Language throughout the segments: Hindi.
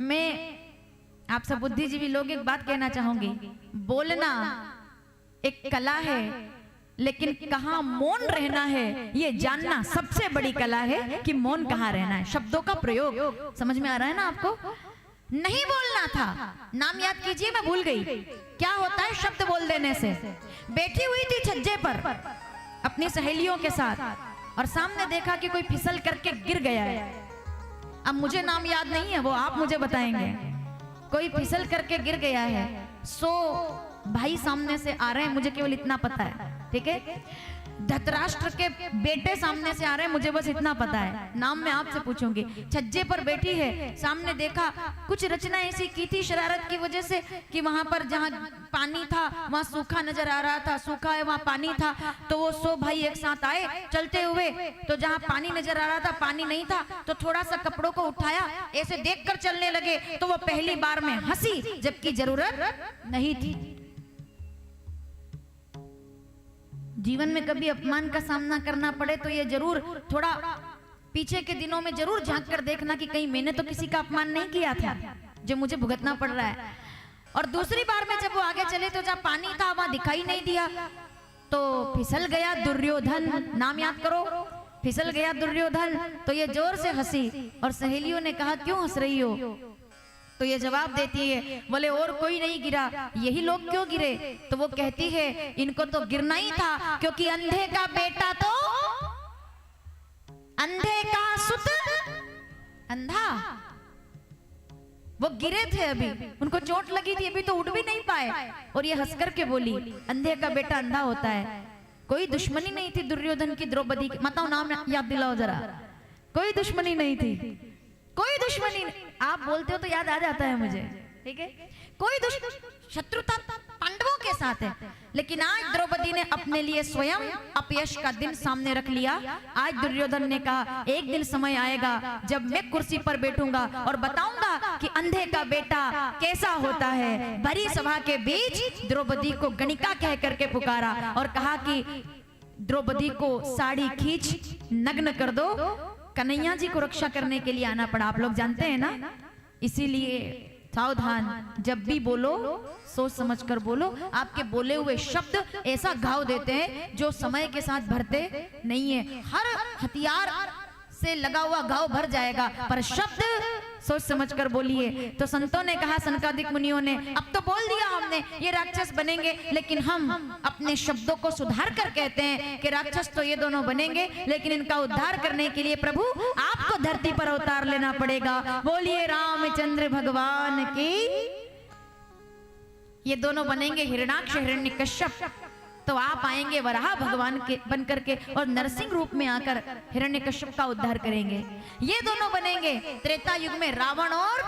मैं आप सब बुद्धिजीवी लोग एक बात कहना चाहूंगी, बोलना एक कला है, लेकिन कहाँ मौन रहना है ये जानना सबसे बड़ी कला है कि मौन कहाँ रहना है। शब्दों का प्रयोग समझ में आ रहा है ना आपको? नहीं बोलना था, नाम याद कीजिए, मैं भूल गई। क्या होता है शब्द बोल देने से? बैठी हुई थी छज्जे पर अपनी सहेलियों के साथ और सामने देखा कि कोई फिसल करके गिर गया है। अब मुझे नाम याद नहीं है, वो आप मुझे बताएंगे। कोई फिसल करके गिर गया है, 100 भाई सामने से आ रहे हैं, मुझे केवल इतना पता है, ठीक है। धृतराष्ट्र के बेटे सामने से आ रहे हैं, मुझे बस इतना पता है। नाम मैं आपसे पूछूंगी। छज्जे पर बैठी है, सामने देखा, कुछ रचना ऐसी की थी शरारत की वजह से कि वहां पर जहां पानी था वहां सूखा नजर आ रहा था, सूखा है वहां पानी था, तो वो 100 भाई एक साथ आए चलते हुए, तो जहां पानी नजर आ रहा था पानी नहीं था, तो थोड़ा सा कपड़ों को उठाया, ऐसे देखकर चलने लगे, तो वो पहली बार में हंसी जबकि जरूरत नहीं थी। जीवन में कभी अपमान का सामना करना पड़े तो ये जरूर थोड़ा पीछे के दिनों में जरूर झांक कर देखना कि कहीं मैंने तो किसी का अपमान नहीं किया था जो मुझे भुगतना पड़ रहा है। और दूसरी बार में जब वो आगे चले तो जहाँ पानी था वहां दिखाई नहीं दिया, तो फिसल गया दुर्योधन। नाम याद करो, फिसल गया दुर्योधन। तो ये जोर से हंसी और सहेलियों ने कहा क्यों हंस रही हो? तो ये जवाब देती है, बोले और कोई नहीं गिरा, यही लोग क्यों गिरे? तो वो कहती है इनको तो गिरना ही था, क्योंकि अंधे का बेटा तो अंधे का सुत अंधा। वो गिरे थे, अभी उनको चोट लगी थी, अभी तो उठ भी नहीं पाए, और ये हंस करके बोली अंधे का बेटा अंधा होता है। कोई दुश्मनी नहीं थी दुर्योधन की द्रौपदी की, बताओ नाम याद दिलाओ जरा। कोई दुश्मनी नहीं थी, कोई दुश्मनी। आप बोलते हो तो याद आ जाता है मुझे, ठीक है। कोई शत्रुता पांडवों के साथ है, लेकिन आज द्रौपदी ने अपने लिए स्वयं अपयश का दिन सामने रख लिया। आज दुर्योधन ने कहा एक दिन समय आएगा जब मैं कुर्सी पर बैठूंगा और बताऊंगा कि अंधे का बेटा कैसा होता है। भरी सभा के बीच द्रौपदी को गणिका कह करके पुकारा और कहा कि द्रौपदी को साड़ी खींच नग्न कर दो। कन्हैया जी को रक्षा करने के लिए आना पड़ा, आप लोग जानते हैं ना। इसीलिए सावधान, जब भी बोलो सोच समझ कर बोलो। आपके बोले हुए शब्द ऐसा घाव देते हैं जो समय के साथ भरते नहीं है। हर हथियार से लगा हुआ घाव भर जाएगा, पर शब्द सोच समझ कर बोलिए। तो संतों ने कहा, सनकादिक मुनियों ने, अब तो बोल दिया हमने ये राक्षस बनेंगे, लेकिन हम अपने शब्दों को सुधार कर कहते हैं कि राक्षस तो ये दोनों बनेंगे, लेकिन इनका उद्धार करने के लिए प्रभु आपको धरती पर अवतार लेना पड़ेगा। बोलिए रामचंद्र भगवान की। ये दोनों बनेंगे हिरणाक्ष हिरण्यकश्यप, तो आप आएंगे वराह भगवान के बनकर के और नरसिंह रूप में आकर हिरण्यकश्यप का उद्धार करेंगे। ये दोनों बनेंगे त्रेता युग में रावण और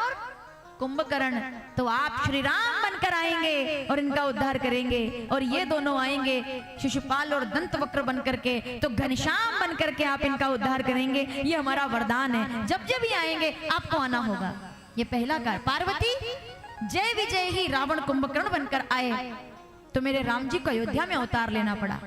कुंभकर्ण, तो आप श्री राम बनकर आएंगे और इनका उद्धार करेंगे। और ये दोनों आएंगे शिशुपाल और दंतवक्र बनकर के, तो घनश्याम बनकर के आप इनका उद्धार करेंगे। ये हमारा वरदान है, जब जब भी आएंगे आपको आना होगा। ये पहला कार्य। पार्वती जय विजय ही रावण कुंभकर्ण बनकर आए तो मेरे राम जी को अयोध्या में अवतार लेना पड़ा,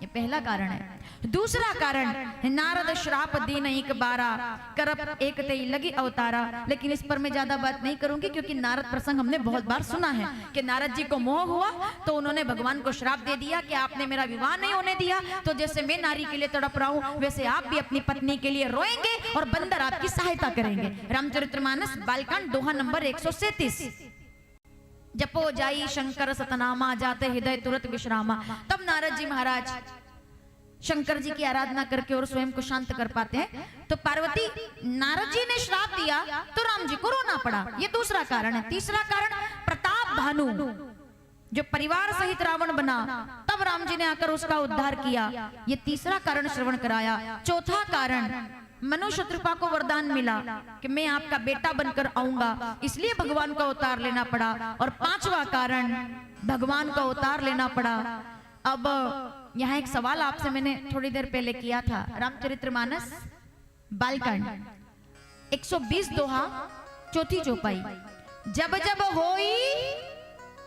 ये पहला कारण है। दूसरा कारण, नारद श्राप दीन एक बारा करप एक तई लगी अवतारा। लेकिन इस पर मैं ज्यादा बात नहीं करूंगी, क्योंकि नारद प्रसंग हमने बहुत बार सुना है कि नारद जी को मोह हुआ तो उन्होंने भगवान को श्राप दे दिया कि आपने मेरा विवाह नहीं होने दिया, तो जैसे मैं नारी के लिए तड़प रहा हूं वैसे आप भी अपनी पत्नी के लिए रोएंगे और बंदर आपकी सहायता करेंगे। रामचरितमानस बालकांड दोहा नंबर 137। जपो जाई शंकर सतनामा जाते हृदय तुरंत विश्रामा। तब नारद जी महाराज शंकर जी की आराधना करके और स्वयं को शांत कर पाते हैं। तो पार्वती, नारद जी ने श्राप दिया तो राम जी को रोना पड़ा, ये दूसरा कारण है। तीसरा कारण, प्रताप भानु जो परिवार सहित रावण बना, तब राम जी ने आकर उसका उद्धार किया, ये तीसरा कारण श्रवण कराया। चौथा कारण, मनु शत्रुपा को वरदान मिला कि मैं आपका बेटा बनकर आऊंगा, इसलिए भगवान का अवतार लेना पड़ा। और पांचवा कारण, भगवान का अवतार लेना पड़ा। अब यहाँ एक सवाल आपसे मैंने थोड़ी देर पहले किया था। रामचरितमानस बालकांड 120 दोहा चौथी चौपाई। जब जब होई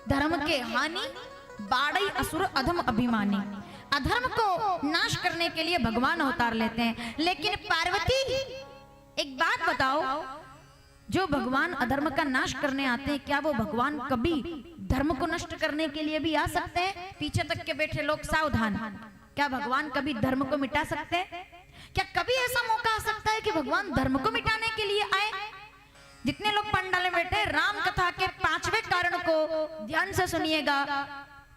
धर्म के हानि बाड़ई असुर अधम अभिमानी। अधर्म को नाश करने के लिए भगवान अवतार लेते हैं। लेकिन पार्वती, एक बात बताओ, जो भगवान अधर्म का नाश करने आते हैं, क्या वो भगवान कभी धर्म को नष्ट करने के लिए भी आ सकते हैं? पीछे तक के बैठे लोग सावधान, क्या भगवान कभी धर्म को मिटा सकते हैं? क्या कभी ऐसा मौका आ सकता है कि भगवान धर्म को मिटाने के लिए आए? जितने लोग पंडाल में बैठे, राम कथा के 5वें कारण को ध्यान से सुनिएगा,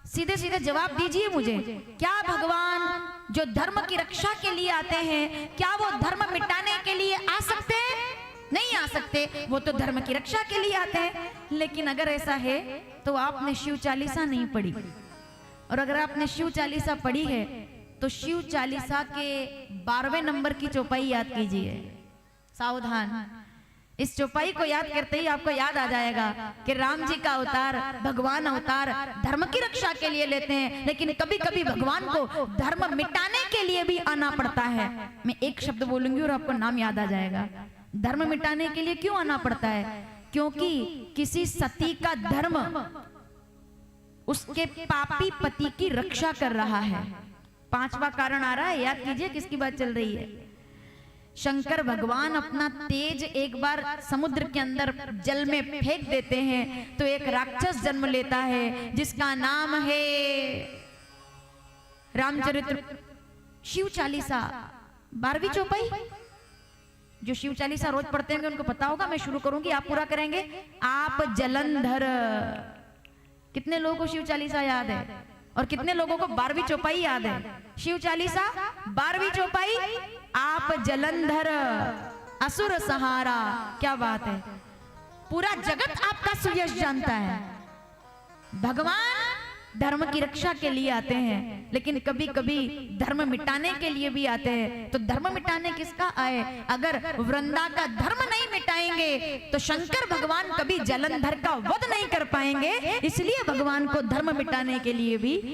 सीधे सीधे जवाब दीजिए मुझे। क्या भगवान जो धर्म की रक्षा के लिए आते हैं, क्या वो धर्म मिटाने के लिए आ सकते हैं? नहीं आ सकते, वो तो धर्म की रक्षा के लिए आते हैं। लेकिन अगर ऐसा है तो आपने शिव चालीसा नहीं पढ़ी, और अगर आपने शिव चालीसा पढ़ी है तो शिव चालीसा के 12वें नंबर की चौपाई याद कीजिए। सावधान, इस चौपाई को याद करते ही आपको याद आ जाएगा कि राम जी का अवतार, भगवान अवतार धर्म की रक्षा के लिए लेते हैं, लेकिन कभी कभी भगवान को धर्म मिटाने के लिए भी आना पड़ता है। मैं एक शब्द बोलूंगी और आपको नाम याद आ जाएगा। धर्म मिटाने के लिए क्यों आना पड़ता है? क्योंकि किसी सती का धर्म उसके पापी पति की रक्षा कर रहा है। 5वां कारण आ रहा है, याद कीजिए किसकी बात चल रही है। शंकर भगवान अपना तेज एक बार समुद्र के अंदर जल में फेंक देते हैं तो एक राक्षस जन्म लेता है जिसका नाम है रामचरित्र शिव चालीसा 12वीं चौपाई। जो शिव चालीसा रोज पढ़ते हैं उनको पता होगा। मैं शुरू करूंगी, आप पूरा करेंगे। आप जलंधर, कितने लोगों को शिव चालीसा याद है और कितने लोगों को 12वीं चौपाई याद है? शिव चालीसा 12वीं चौपाई, आप जलंधर असुर सहारा। क्या बात है, पूरा जगत आपका सुयश जानता है। भगवान धर्म की रक्षा के लिए आते हैं, लेकिन कभी कभी धर्म मिटाने के लिए भी आते हैं। तो धर्म मिटाने किसका आए? अगर वृंदा का धर्म नहीं मिटाएंगे तो शंकर भगवान कभी जलंधर का वध नहीं कर पाएंगे। इसलिए भगवान को धर्म मिटाने के लिए भी